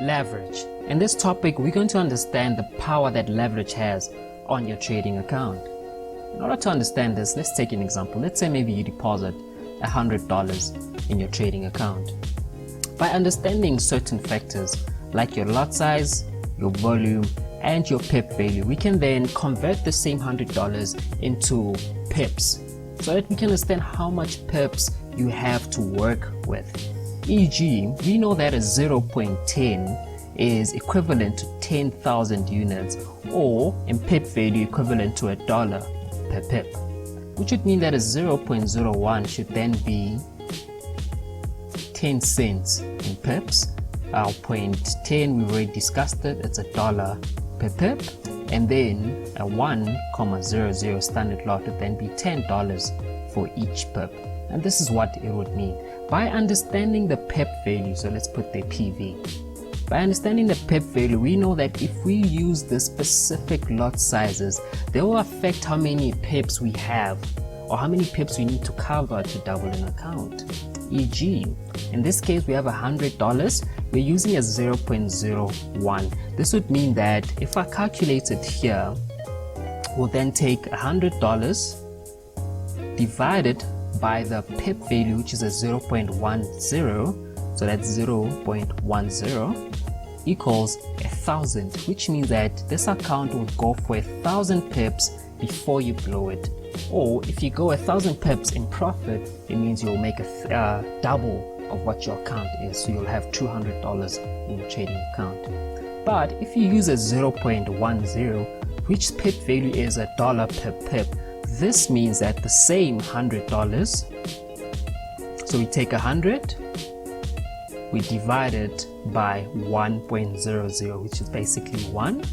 Leverage. In this topic, we're going to understand the power that leverage has on your trading account. In order to understand this, let's take an example. Let's say maybe you deposit $100 in your trading account. By understanding certain factors like your lot size, your volume, and your pip value, we can then convert the same $100 into pips so that we can understand how much pips you have to work with. E.g., we know that a 0.10 is equivalent to 10,000 units, or in pip value equivalent to $1 per pip, which would mean that a 0.01 should then be 10 cents in pips. Our 0.10, we already discussed it, it's $1 per pip, and then a 1,00 standard lot would then be $10 for each pip. And this is what it would mean. By understanding the pip value, so let's put the PV. By understanding the pip value, we know that if we use the specific lot sizes, they will affect how many pips we have or how many pips we need to cover to double an account. E.g., in this case, we have $100. We're using a 0.01. This would mean that if I calculate it here, we'll then take $100 divided by the pip value, which is a 0.10, so that's 0.10 equals 1,000, which means that this account will go for 1,000 pips before you blow it. Or if you go 1,000 pips in profit, it means you'll make a double of what your account is, so you'll have $200 in your trading account. But if you use a 0.10, which pip value is $1 per pip, this means that the same $100, so we take 100, we divide it by 1.00, which is basically 1,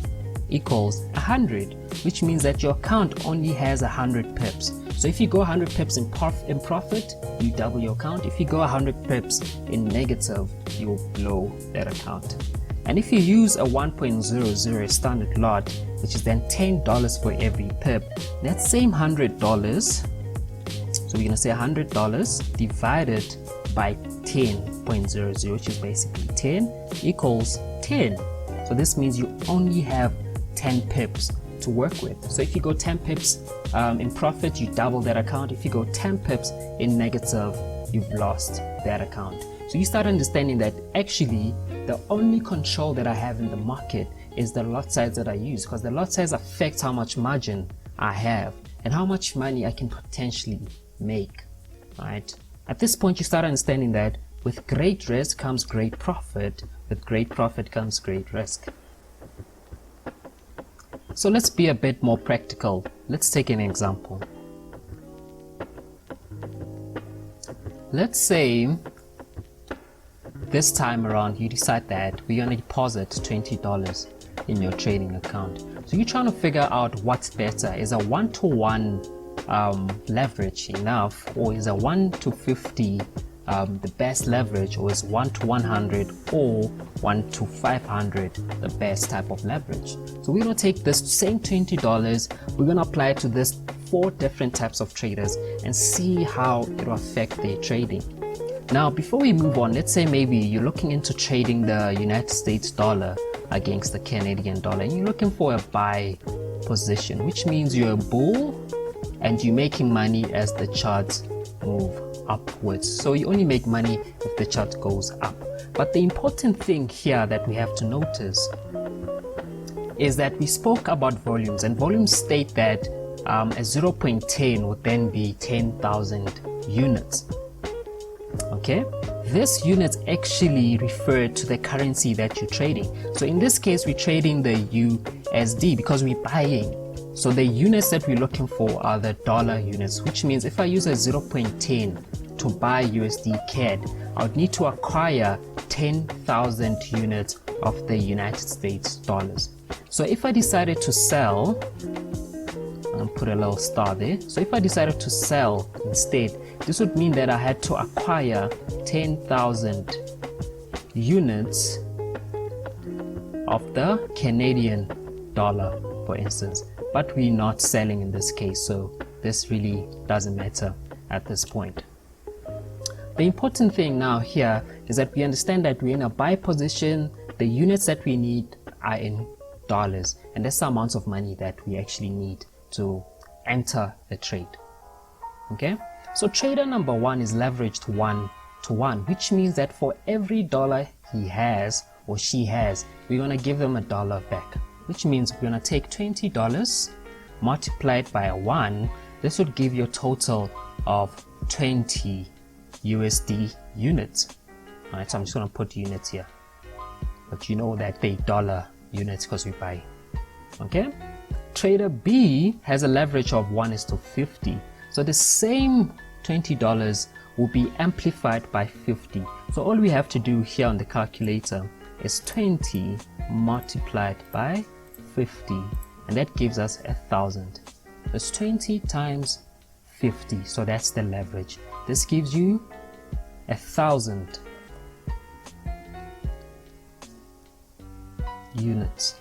equals 100, which means that your account only has 100 pips. So if you go 100 pips in profit, you double your account. If you go 100 pips in negative, you'll blow that account. And if you use a 1.00 standard lot, which is then $10 for every pip, that same $100, so we're going to say $100 divided by 10.00, which is basically 10, equals 10. So this means you only have 10 pips to work with. So if you go 10 pips in profit, you double that account. If you go 10 pips in negative, you've lost that account. So you start understanding that actually the only control that I have in the market is the lot size that I use, because the lot size affects how much margin I have and how much money I can potentially make, right? At this point, you start understanding that with great risk comes great profit. With great profit comes great risk. So let's be a bit more practical. Let's take an example. Let's say this time around you decide that we're going to deposit $20 in your trading account. So you're trying to figure out what's better. Is a 1-to-1 leverage enough, or is a 1-to-50 the best leverage, or is 1-to-100 or 1-to-500 the best type of leverage? So we're going to take this same $20, we're going to apply it to this 4 different types of traders and see how it will affect their trading. Now, before we move on, let's say maybe you're looking into trading the United States dollar against the Canadian dollar, and you're looking for a buy position, which means you're a bull and you're making money as the charts move upwards. So you only make money if the chart goes up. But the important thing here that we have to notice is that we spoke about volumes, and volumes state that a 0.10 would then be 10,000 units. Okay, this units actually refer to the currency that you're trading. So in this case, we're trading the USD because we're buying. So the units that we're looking for are the dollar units, which means if I use a 0.10 to buy USD CAD, I would need to acquire 10,000 units of the United States dollars. So if I decided to sell, I'll put a little star there. So if I decided to sell instead, this would mean that I had to acquire 10,000 units of the Canadian dollar, for instance. But we're not selling in this case, so this really doesn't matter at this point. The important thing now here is that we understand that we're in a buy position the units that we need are in dollars, and that's the amount of money that we actually need to enter a trade. Okay, so trader number 1 is leveraged 1 to 1, which means that for every dollar he has or she has, we're going to give them $1 back, which means we're going to take $20 multiplied by a 1. This would give you a total of 20 USD units. Alright, so I'm just going to put units here, but you know that they dollar units because we buy. Okay, trader B has a leverage of 1:50, so the same $20 will be amplified by 50. So all we have to do here on the calculator is 20 multiplied by 50, and that gives us 1,000. That's 20 times 50, so that's the leverage. This gives you 1,000 units.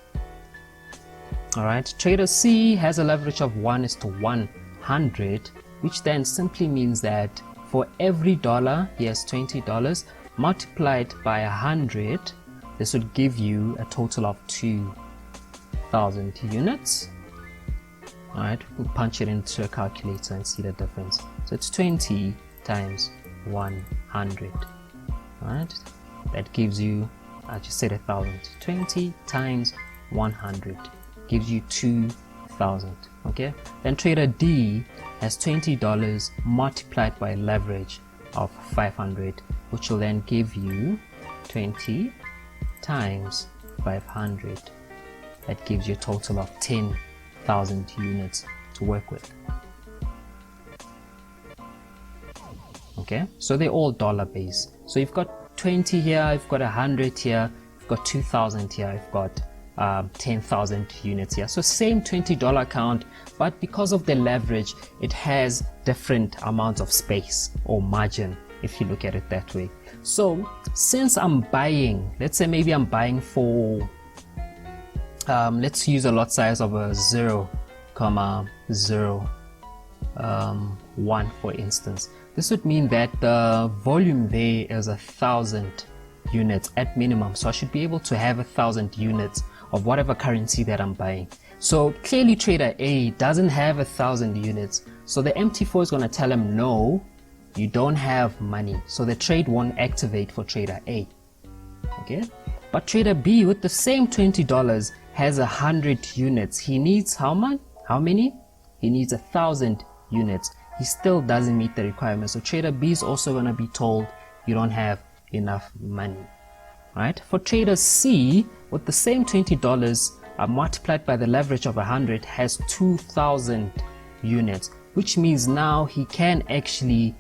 Alright, trader C has a leverage of 1:100, which then simply means that for every dollar he has $20 multiplied by 100. This would give you a total of 2,000 units. Alright, we'll punch it into a calculator and see the difference. So it's 20 times 100. Alright, that gives you, I just said 1,000. 20 times 100 gives you 2,000. Okay, then trader D has $20 multiplied by leverage of 500, which will then give you 20 times 500. That gives you a total of 10,000 units to work with. Okay, so they're all dollar based. So you've got 20 here, you've got 100 here, you've got 2,000 here, you've got 10,000 units here. So same $20 account, but because of the leverage, it has different amounts of space or margin, if you look at it that way. So since I'm buying, let's say maybe I'm buying for, let's use a lot size of a 0,01 for instance. This would mean that the volume there is 1,000 units at minimum. So I should be able to have 1,000 units of whatever currency that I'm buying. So clearly trader A doesn't have 1,000 units. So the MT4 is going to tell him, no, you don't have money. So the trade won't activate for trader A. Okay. But trader B with the same $20 has 100 units. He needs how much? How many? He needs 1,000 units. He still doesn't meet the requirement. So trader B is also going to be told you don't have enough money. Right? For trader C with the same $20 multiplied by the leverage of 100 has 2,000 units, which means now he can actually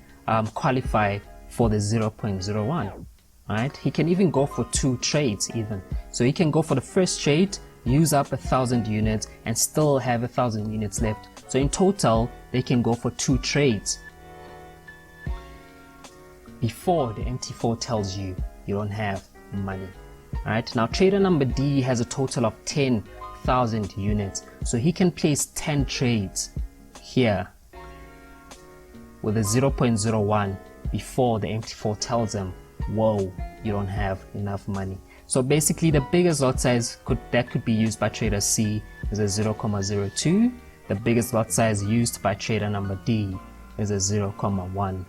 qualify for the 0.01. Right? He can even go for 2 trades even. So he can go for the first trade, use up 1,000 units and still have 1,000 units left. So in total, they can go for 2 trades before the MT4 tells you you don't have money. Alright, now trader number D has a total of 10,000 units. So he can place 10 trades here with a 0.01 before the MT4 tells him, whoa, you don't have enough money. So basically the biggest lot size that could be used by trader C is a 0.02. The biggest lot size used by trader number D is a 0.10.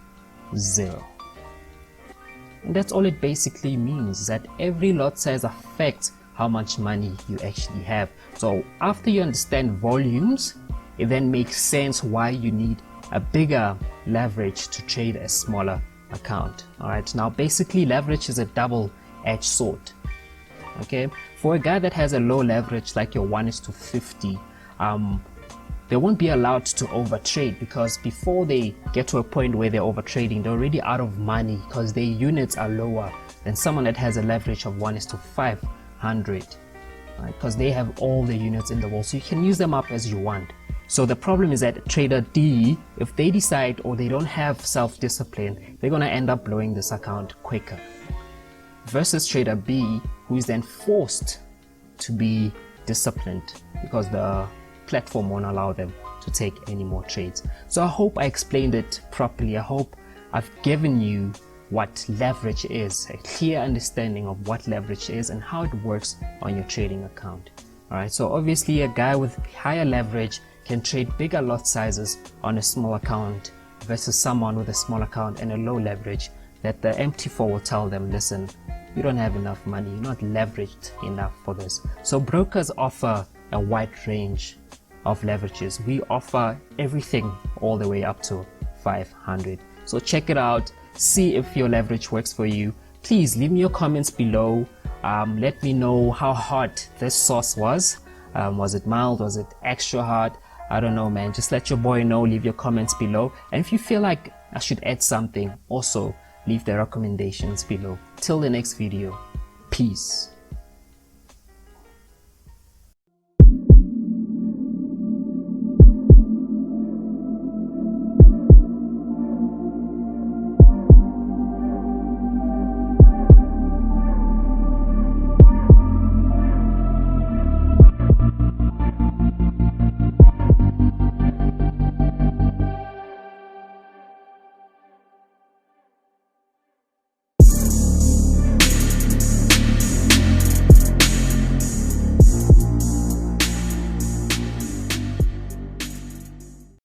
And that's all it basically means, that every lot size affects how much money you actually have. So after you understand volumes, it then makes sense why you need a bigger leverage to trade a smaller account. Alright, now basically leverage is a double-edged sword. Okay, for a guy that has a low leverage like your 1:50, they won't be allowed to overtrade, because before they get to a point where they're overtrading, they're already out of money because their units are lower than someone that has a leverage of 1:500, right? Because they have all the units in the world, so you can use them up as you want. So the problem is that trader D, if they decide or they don't have self-discipline, they're going to end up blowing this account quicker, versus trader B, who is then forced to be disciplined because the platform won't allow them to take any more trades. So I hope I explained it properly. I hope I've given you what leverage is, a clear understanding of what leverage is and how it works on your trading account. Alright, so obviously a guy with higher leverage can trade bigger lot sizes on a small account versus someone with a small account and a low leverage, that the MT4 will tell them, listen, you don't have enough money, you're not leveraged enough for this. So brokers offer a wide range of leverages. We offer everything all the way up to 500. So check it out, see if your leverage works for you. Please leave me your comments below. Let me know how hard this sauce was. Was it mild? Was it extra hard? I don't know, man. Just let your boy know. Leave your comments below. And if you feel like I should add something, also leave the recommendations below. Till the next video. Peace.